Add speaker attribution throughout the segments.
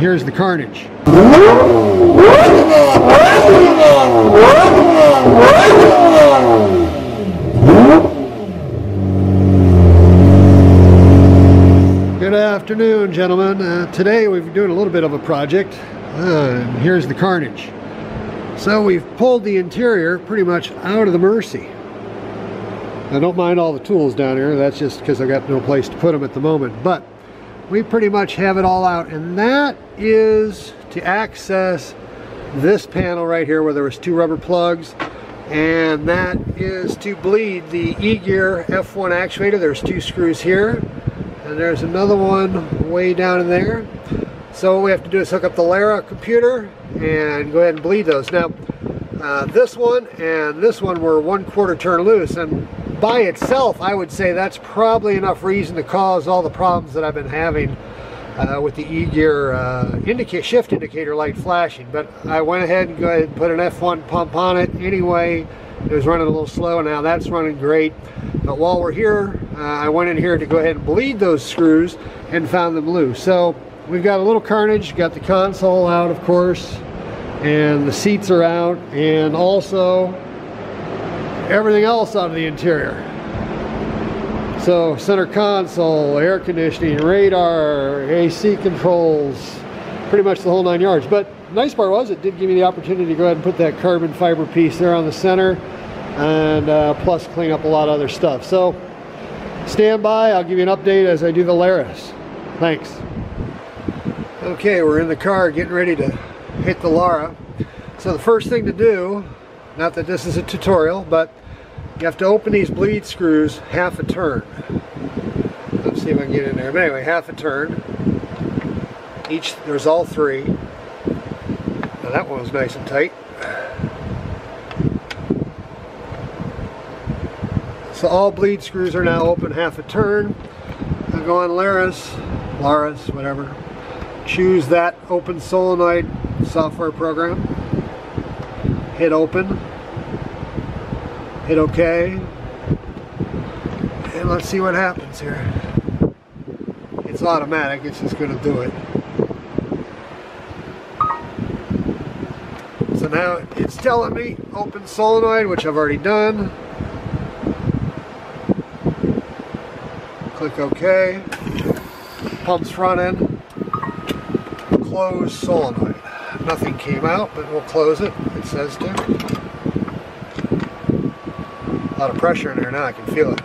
Speaker 1: here's the carnage. Good afternoon, gentlemen. Today we're doing a little bit of a project. And here's the carnage. So we've pulled the interior pretty much out of the Mercy. I don't mind all the tools down here. That's just because I got no place to put them at the moment. But we pretty much have it all out, and that is to access this panel right here where there was 2 rubber plugs, and that is to bleed the E-Gear F1 actuator. There's 2 screws here, and there's another one way down in there. So what we have to do is hook up the Lara computer and go ahead and bleed those. Now this one and this one were 1/4 turn loose, and by itself I would say that's probably enough reason to cause all the problems that I've been having with the E-Gear shift indicator light flashing. But I went ahead and put an F1 pump on it anyway. It was running a little slow, and now that's running great. But while we're here, I went in here to go ahead and bleed those screws and found them loose. So we've got a little carnage, got the console out of course, and the seats are out, and also everything else out of the interior. So center console, air conditioning, radar, AC controls, pretty much the whole 9 yards. But the nice part was it did give me the opportunity to go ahead and put that carbon fiber piece there on the center, and plus clean up a lot of other stuff. So stand by, I'll give you an update as I do the Laris. Thanks. Okay, we're in the car getting ready to hit the Lara. So the first thing to do, not that this is a tutorial, but you have to open these bleed screws half a turn. Let's see if I can get in there. But anyway, half a turn. Each, there's all 3. Now that one was nice and tight. So all bleed screws are now open half a turn. I'll go on Laris, whatever. Choose that open solenoid software program. Hit open. Hit OK. And let's see what happens here. It's automatic, it's just going to do it. So now it's telling me open solenoid, which I've already done. Click OK. Pump's running. Close solenoid. Nothing came out, but we'll close it. It says to. A lot of pressure in there now, I can feel it.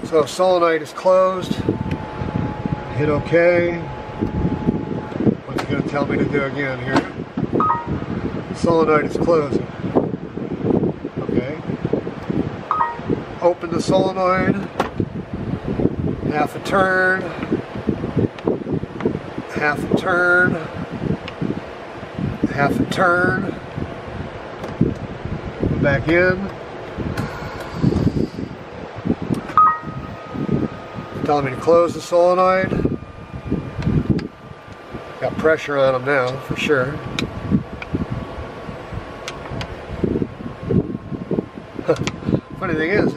Speaker 1: So solenoid is closed. Hit OK. What's it going to tell me to do again here? Solenoid is closing. Okay. Open the solenoid. Half a turn. Half a turn. Half a turn. Back in. Telling me to close the solenoid. Got pressure on them now, for sure. Funny thing is,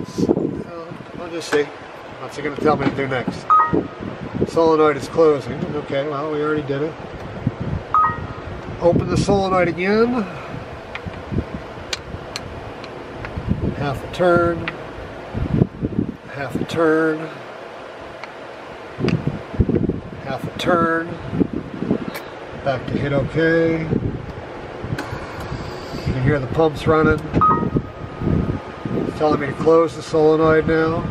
Speaker 1: I'll just see. What's it going to tell me to do next? Solenoid is closing. Okay, well, we already did it. Open the solenoid again. Half a turn. Half a turn. Half a turn. Back to hit OK. You can hear the pumps running. It's telling me to close the solenoid now.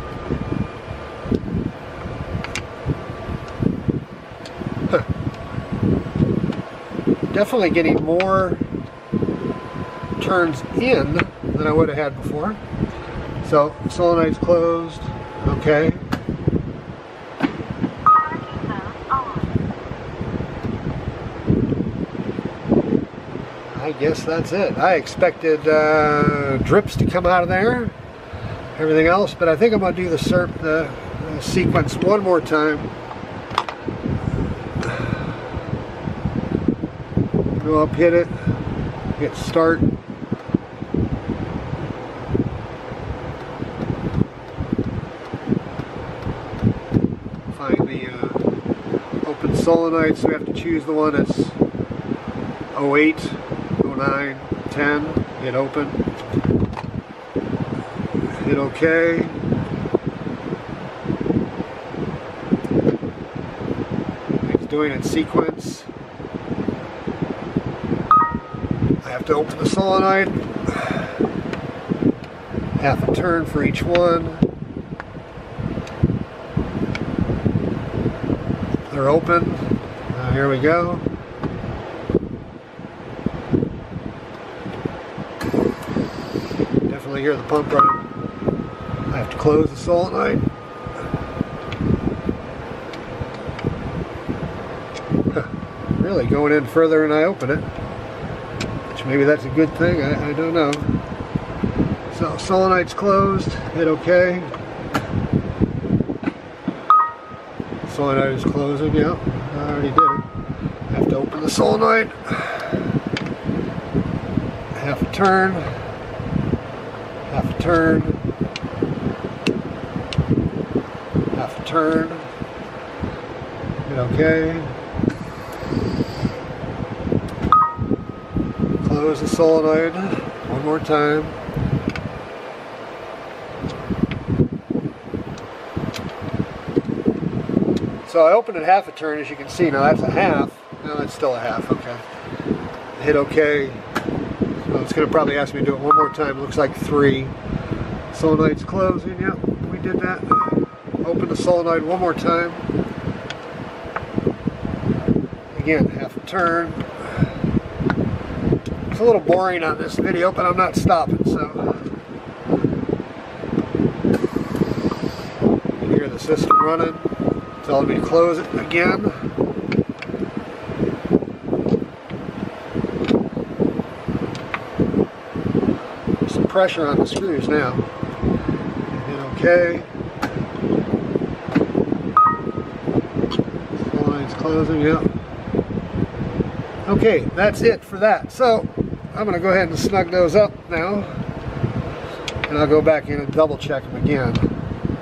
Speaker 1: Definitely getting more turns in than I would have had before. So solenoid's closed. Okay. I guess that's it. I expected drips to come out of there, everything else, but I think I'm going to do the sequence one more time. Go up, hit it, hit start. find the open solenoid, so we have to choose the one that's 08, 09, 10, hit open, hit OK. It's doing it in sequence. I have to open the solenoid, half a turn for each one. They're open. Here we go. Definitely hear the pump running. I have to close the solenoid. Really going in further than I open it. Which maybe that's a good thing. I don't know. So solenoid's closed. Hit OK. Solenoid is closing. Yeah, I already did it. I have to open the solenoid. Half a turn. Half a turn. Half a turn. Hit OK. Close the solenoid one more time. So I opened it half a turn, as you can see. Now that's a half. No, that's still a half. Okay. Hit OK. So it's going to probably ask me to do it one more time. It looks like 3. Solenoid's closing. Yep, we did that. Open the solenoid one more time. Again, half a turn. It's a little boring on this video, but I'm not stopping, so. You hear the system running. Telling me to close it again. There's some pressure on the screws now. Hit OK. Line's closing, yep. Okay, that's it for that. So I'm going to go ahead and snug those up now. And I'll go back in and double check them again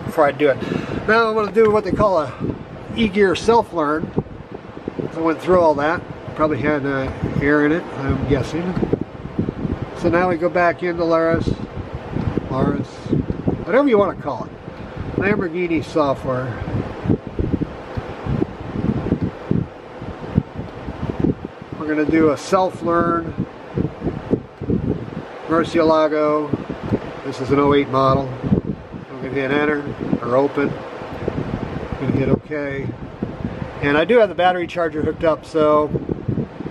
Speaker 1: before I do it. Now I'm going to do what they call a E-gear self-learn. So I went through all that. Probably had air in it, I'm guessing. So now we go back into Laris, whatever you want to call it. Lamborghini software. We're going to do a self-learn Murcielago. This is an 08 model. We're going to hit enter or open. I'm going to hit OK. And I do have the battery charger hooked up, so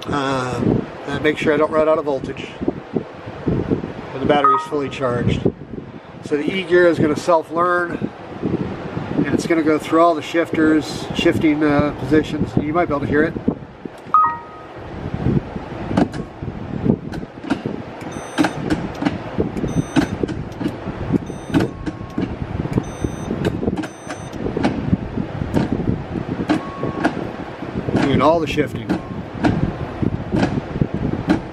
Speaker 1: that makes sure I don't run out of voltage. And the battery is fully charged. So the E-gear is going to self-learn, and it's going to go through all the shifters, shifting positions. You might be able to hear it. Doing all the shifting.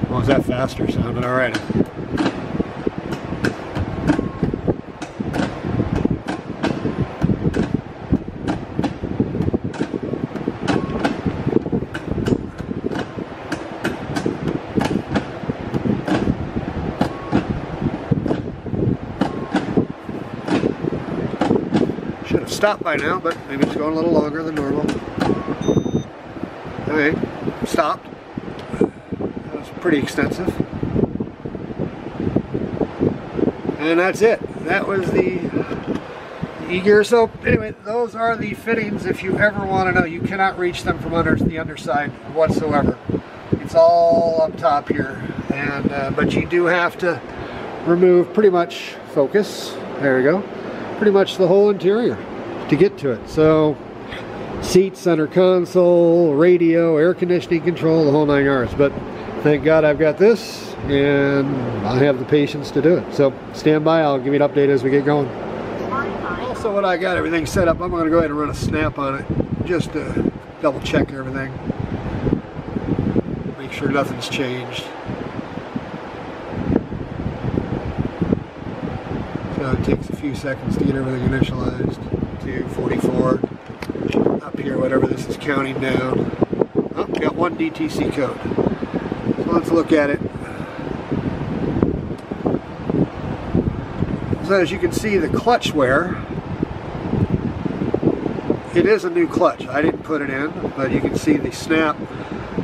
Speaker 1: Oh, is that faster sounding? All right. Should have stopped by now, but maybe it's going a little longer than normal. Okay, stopped. That was pretty extensive. And that's it. That was the E-gear. So anyway, those are the fittings if you ever want to know. You cannot reach them from under the underside whatsoever. It's all up top here. And but you do have to remove pretty much, focus, there we go, pretty much the whole interior to get to it. So seat, center console, radio, air conditioning control, the whole 9 yards. But thank God I've got this, and I have the patience to do it. So stand by, I'll give you an update as we get going. Also, when I got everything set up, I'm going to go ahead and run a snap on it, just to double check everything. Make sure nothing's changed. So it takes a few seconds to get everything initialized. 244. here, whatever this is counting down. Oh, got one DTC code. So let's look at it. So as you can see, the clutch wear, it is a new clutch. I didn't put it in, but you can see the snap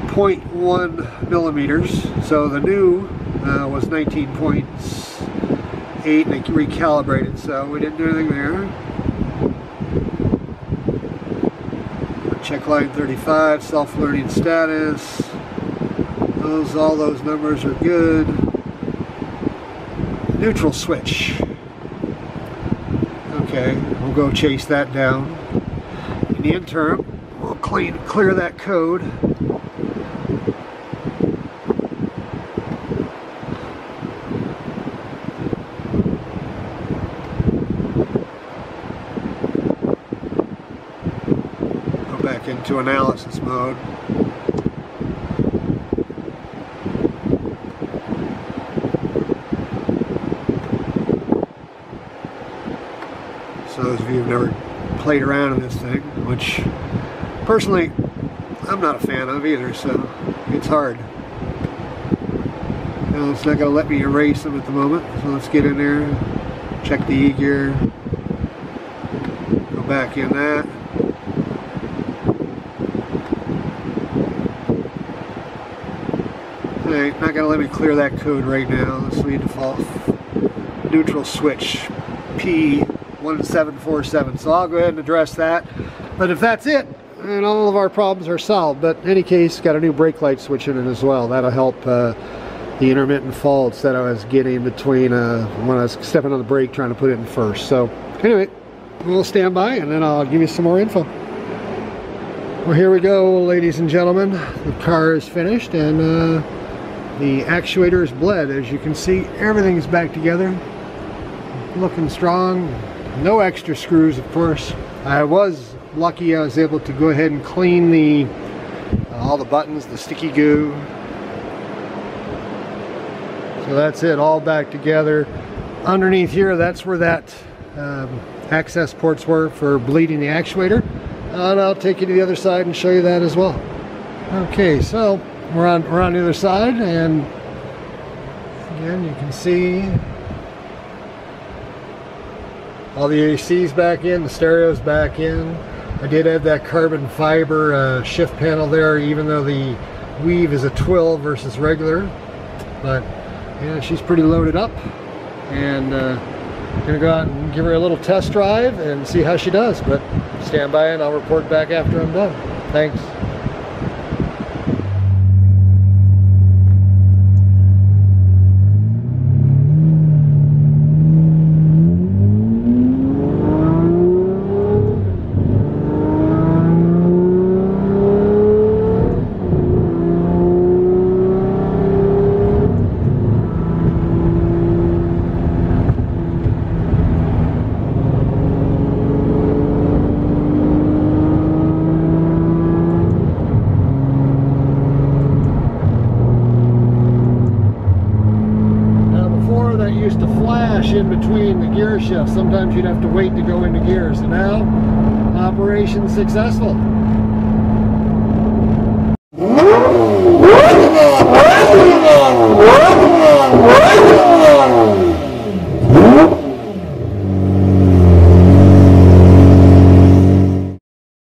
Speaker 1: 0.1 millimeters. So the new was 19.8 and they recalibrated, so we didn't do anything there. Check line 35, self-learning status. All those numbers are good. Neutral switch. Okay, we'll go chase that down. In the interim, we'll clear that code. Go back into analysis mode. So those of you who've never played around in this thing, which personally I'm not a fan of either, so it's hard. Now it's not going to let me erase them at the moment, so let's get in there, check the E-gear, go back in that. Alright, not going to let me clear that code right now. Let's leave default neutral switch P1747. So I'll go ahead and address that. But if that's it, then all of our problems are solved. But in any case, got a new brake light switch in it as well. That'll help the intermittent faults that I was getting between when I was stepping on the brake trying to put it in first. So anyway, we'll stand by and then I'll give you some more info. Well, here we go, ladies and gentlemen. The car is finished and the actuator is bled. As you can see, everything's back together, looking strong. No extra screws, of course. I was lucky I was able to go ahead and clean the all the buttons, the sticky goo. So that's it, all back together. Underneath here, that's where that access ports were for bleeding the actuator. And I'll take you to the other side and show you that as well. Okay, so we're on the other side, and again you can see all the AC's back in, the stereo's back in. I did add that carbon fiber shift panel there, even though the weave is a twill versus regular. But yeah, she's pretty loaded up, and gonna go out and give her a little test drive and see how she does. But stand by and I'll report back after I'm done. Thanks. Used to flash in between the gear shifts. Sometimes you'd have to wait to go into gears. And now, operation successful.